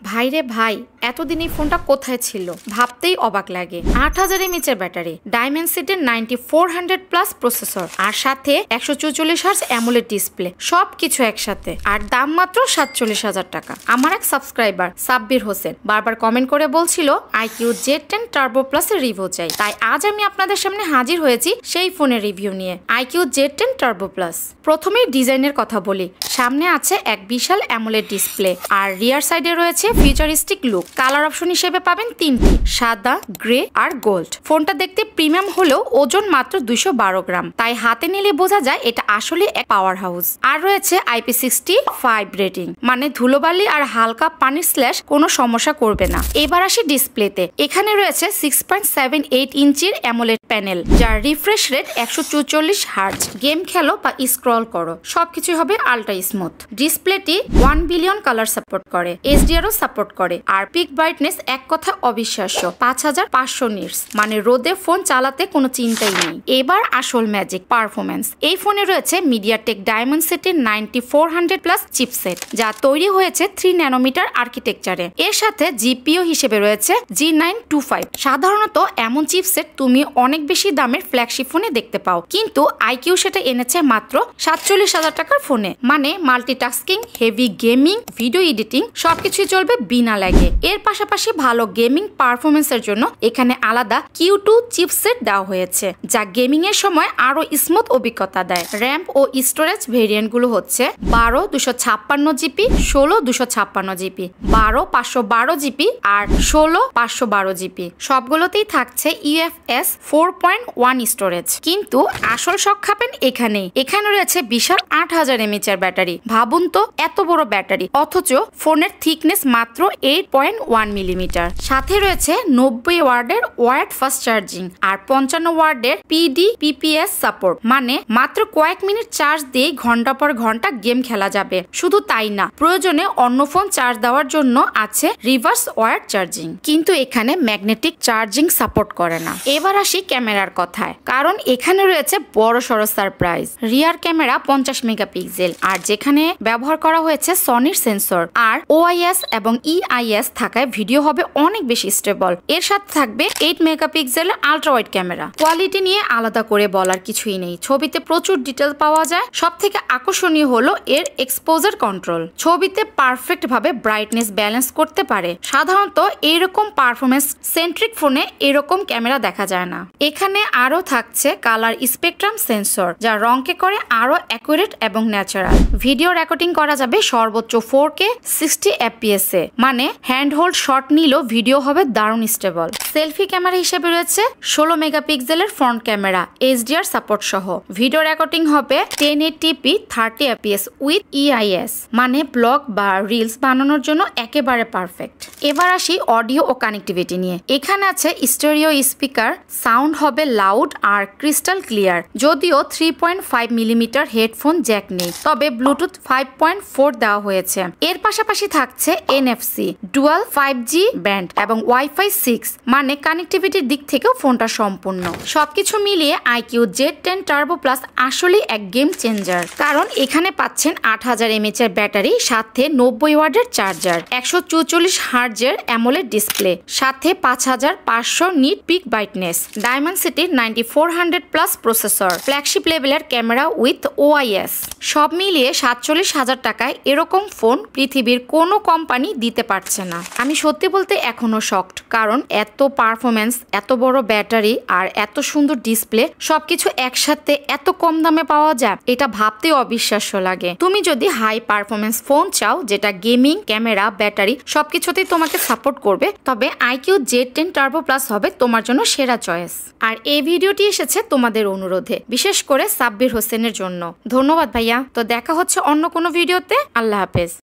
ভাইরে ভাই, এতদিন এই ফোনটা কোথায় ছিল ভাবতেই অবাক লাগে। 8000 mAh ব্যাটারি, ডাইমেনসিটির 9400+ প্রসেসর, আর সাথে 144 হার্জ অ্যামোলেড ডিসপ্লে, সবকিছু একসাথে, আর দাম মাত্র 47,000 টাকা। আমার এক সাবস্ক্রাইবার সাব্বির হোসেন বারবার কমেন্ট করে বলছিল iQOO Z10 Turbo Plus এর রিভিউ চাই, তাই আজ আমি আপনাদের সামনে হাজির হয়েছি সেই ফোনের রিভিউ নিয়ে, iQOO Z10 Turbo Plus। প্রথমেই ডিজাইনের কথা বলি। সামনে আছে এক বিশাল অ্যামোলেড ডিসপ্লে, আর রিয়ার সাইডে রয়েছে ফিউচারিস্টিক লুক। কালার অপশন হিসেবে পাবেন তিনটি, সাদা, গ্রে আর গোল্ড। ফোনটা দেখতে প্রিমিয়াম হলেও ওজন মাত্র 212 গ্রাম, তাই হাতে নিলে বোঝা যায় এটা আসলে এক পাওয়ার হাউস। আর রয়েছে IP65 রেটিং, মানে ধুলোবালি আর হালকা পানির স্ল্যাশ কোনো সমস্যা করবে না। এবার আসি ডিসপ্লেতে। এখানে রয়েছে 6.78 ইঞ্চির অ্যামোলেড প্যানেল, যার রিফ্রেশ রেট 144 হার্জ। গেম খেলো বা স্ক্রল করো, সবকিছু হবে আল্ট্রা স্মুথ। ডিসপ্লেটি 1 বিলিয়ন কালার সাপোর্ট করে, HDR-ও সাপোর্ট করে, আর পিক ব্রাইটনেস এক কথা অবিশ্বাস্য 5500 নিটস, মানে রোদে ফোন চালাতে কোনো চিন্তাই নেই। এবার আসল ম্যাজিক, পারফরমেন্স। এই ফোনে রয়েছে মিডিয়াটেক ডায়মেনসিটির 9400+ চিপসেট, যা তৈরি হয়েছে 3 ন্যানোমিটার আর্কিটেকচারে। এর সাথে জিপিইউ হিসেবে রয়েছে G925। সাধারণত এমন চিপসেট তুমি অনেক বেশি দামের ফ্ল্যাগশিপ ফোনে দেখতে পাও, কিন্তু iQOO সেটা এনেছে মাত্র 47,000 টাকার ফোনে। মানে multitasking, heavy gaming, video editing সবকিছুই চলবে বিনা ল্যাগে। এর পাশাপাশি ভালো গেমিং পারফরমেন্সের জন্য এখানে আলাদা Q2 চিপসেট দেওয়া হয়েছে, যা গেমিং এর সময় আরো স্মুথ অভিজ্ঞতা দেয়। র্যাম ও স্টোরেজ ভেরিয়েন্ট গুলো হচ্ছে 12/256GB, 16/256GB, 12/512GB আর 16/512GB। সবগুলোতেই থাকছে UFS 4.1 স্টোরেজ। কিন্তু আসল শখ খাবেন এখানেই। এখানে রয়েছে বিশাল 8000 mAh ব্যাটারি। ভাবুন তো, এত বড় ব্যাটারি, অথচ ফোনের থিকনেস মাত্র 8.1 মিলিমিটার। সাথে রয়েছে 90 ওয়াটের ওয়ার্ড ফাস্ট চার্জিং আর 55 ওয়াটের PDPPS সাপোর্ট, মানে মাত্র কয়েক মিনিট চার্জ দিয়ে ঘন্টা পর ঘন্টা গেম খেলা যাবে। শুধু তাই না, প্রয়োজনে অন্য ফোন চার্জ দেওয়ার জন্য আছে রিভার্স ওয়ার্ড চার্জিং, কিন্তু এখানে ম্যাগনেটিক চার্জিং সাপোর্ট করে না। এবার আসি ক্যামেরার কথায়, কারণ এখানে রয়েছে বড় সড়ো সারপ্রাইজ। রিয়ার ক্যামেরা 50 মেগাপিক্সেল, আর যেখানে ব্যবহার করা হয়েছে সনির সেন্সর, আর OIS এবং EIS থাকায় ভিডিও হবে অনেক বেশি স্টেবল। এর সাথে থাকবে 8 megapixel ultra wide camera. Quality নিয়ে আলাদা করে বলার কিছুই নেই, ছবিতে প্রচুর ডিটেল পাওয়া যায়। সব থেকে আকর্ষণীয় হলো এর এক্সপোজার কন্ট্রোল, ছবিতে পারফেক্ট ভাবে ব্রাইটনেস ব্যালেন্স করতে পারে। সাধারণত এরকম পারফরমেন্স সেন্ট্রিক ফোনে এরকম ক্যামেরা দেখা যায় না। এখানে আরো থাকছে কালার স্পেকট্রাম সেন্সর, যা রংকে করে আরো অ্যাকুরেট এবং ন্যাচারাল। ভিডিও রেকর্ডিং করা যাবে সর্বোচ্চ 4K 60 FPS এ, মানে হ্যান্ড হোল্ড শট নিলেও ভিডিও হবে দারুণ স্টেবল। সেলফি ক্যামেরা হিসেবে রয়েছে 16 মেগাপিক্সেলের ফ্রন্ট ক্যামেরা, HDR সাপোর্ট সহ। ভিডিও রেকর্ডিং হবে 1080p 30 fps উইথ EIS, মানে ব্লগ বা রিলস বানানোর জন্য একেবারে পারফেক্ট। এবার আসি অডিও ও কানেক্টিভিটি নিয়ে। এখানে আছে স্টেরিও স্পিকার, সাউন্ড হবে লাউড আর ক্রিস্টাল ক্লিয়ার। যদিও 3.5 মিলিমিটার হেডফোন জ্যাক নেই, তবে ব্লুটুথ 5.4 দেওয়া হয়েছে। এর পাশাপাশি থাকছে NFC, ডুয়াল 5G ব্যান্ড এবং Wi-Fi 6, মানে কানেক্টিভিটির দিক থেকেও ফোনটা সম্পূর্ণ। সবকিছু মিলিয়ে iQOO Z10 Turbo Plus আসলে এক গেম চেঞ্জার, কারণ এখানে পাচ্ছেন 8000 mAh ব্যাটারি, সাথে 90 ওয়াটের চার্জার, 144 হার্জের অ্যামোলেড ডিসপ্লে, সাথে 5500 নিট পিক ব্রাইটনেস, ডায়মেনসিটির 9400+ প্রসেসর, ফ্ল্যাগশিপ লেভেলের ক্যামেরা উইথ OIS। সব মিলিয়ে 47,000 টাকায় এরকম ফোন পৃথিবীর কোনো কোম্পানি দিতে পারছে না। আমি সত্যি বলতে এখনো শকড, কারণ এত পারফরমেন্স, এত বড় ব্যাটারি আর এত সুন্দর ডিসপ্লে, সবকিছু একসাথে এত কম দামে পাওয়া যায়, এটা ভাবতে অবিশ্বাস্য লাগে। তুমি যদি হাই পারফরমেন্স ফোন চাও, যেটা গেমিং, ক্যামেরা, ব্যাটারি সবকিছুতেই তোমাকে সাপোর্ট করবে, তবে iQOO Z10 Turbo Plus হবে তোমার জন্য সেরা চয়েস। আর এই ভিডিওটি এসেছে তোমাদের অনুরোধে, বিশেষ করে সাব্বির হোসেনের জন্য। ধন্যবাদ ভাইয়া। তো দেখা হচ্ছে অন্য কোনো ভিডিওতে। আল্লাহ হাফেজ।